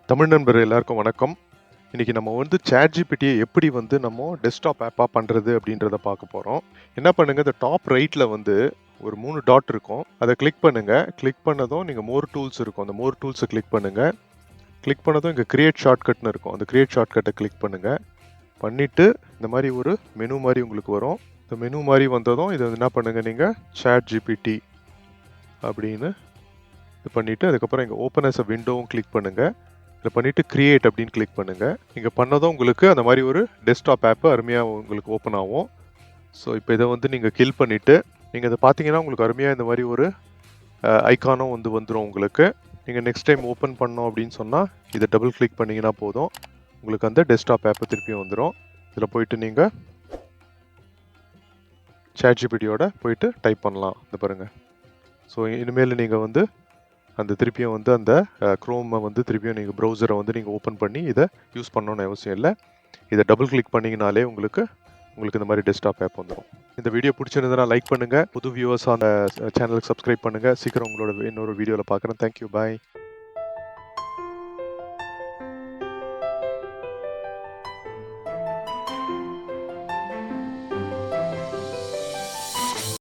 தமிழ் நண்பர் எல்லாருக்கும் வணக்கம். இன்னைக்கு நம்ம வந்து ChatGPT எப்படி வந்து நம்ம டெஸ்க்டாப் ஆப்பா பண்றது அப்படின்றத பார்க்க போறோம். என்ன பண்ணுங்க, இந்த டாப் ரைட்ல வந்து ஒரு 3 டாட் இருக்கும். அதை கிளிக் பண்ணுங்க. கிளிக் பண்ணதும் நீங்க மோர் டூல்ஸ் இருக்கும். அந்த மோர் டூல்ஸை கிளிக் பண்ணுங்க. கிளிக் பண்ணதும் இங்கே கிரியேட் ஷார்ட்கட்னு இருக்கும். அந்த கிரியேட் ஷார்ட்கட்டை கிளிக் பண்ணுங்க. பண்ணிட்டு இந்த மாதிரி ஒரு மெனு மாதிரி உங்களுக்கு வரும். இந்த மெனு மாதிரி வந்ததும் இதை என்ன பண்ணுங்க, நீங்க ChatGPT அப்படின்னு இது பண்ணிட்டு அதுக்கப்புறம் இங்கே ஓப்பன் அஸ் அ விண்டோவும் கிளிக் பண்ணுங்க. இதை பண்ணிவிட்டு கிரியேட் அப்படின்னு கிளிக் பண்ணுங்கள். நீங்கள் பண்ணதும் உங்களுக்கு அந்த மாதிரி ஒரு டெஸ்க்டாப் ஆப்பு அருமையாக உங்களுக்கு ஓப்பன் ஆகும். ஸோ இப்போ இதை வந்து நீங்கள் கில் பண்ணிவிட்டு நீங்கள் இதை பார்த்தீங்கன்னா உங்களுக்கு அருமையாக இந்த மாதிரி ஒரு ஐக்கானும் வந்து வந்துடும் உங்களுக்கு. நீங்கள் நெக்ஸ்ட் டைம் ஓப்பன் பண்ணோம் அப்படின்னு சொன்னால் இதை டபுள் கிளிக் பண்ணிங்கன்னா போதும், உங்களுக்கு அந்த டெஸ்க்டாப் ஆப்பு திருப்பியும் வந்துடும். இதில் போயிட்டு நீங்கள் ChatGPTயோட போயிட்டு டைப் பண்ணலாம். இந்த பாருங்கள். ஸோ இனிமேல் நீங்கள் வந்து அந்த திருப்பியும் வந்து அந்த க்ரோமை வந்து திருப்பியும் நீங்கள் ப்ரௌசரை வந்து நீங்கள் ஓப்பன் பண்ணி இதை யூஸ் பண்ணணும்னு அவசியம் இல்லை. இதை டபுள் கிளிக் பண்ணிங்கனாலே உங்களுக்கு இந்த மாதிரி டெஸ்க்டாப் ஆப் வந்துடும். இந்த வீடியோ பிடிச்சிருந்ததுன்னா லைக் பண்ணுங்கள். புது வியூவர்ஸ் அந்த சேனலுக்கு சப்ஸ்கிரைப் பண்ணுங்கள். சீக்கிரம் உங்களோட இன்னொரு வீடியோவில் பார்க்குறேன். தேங்க்யூ, பாய்.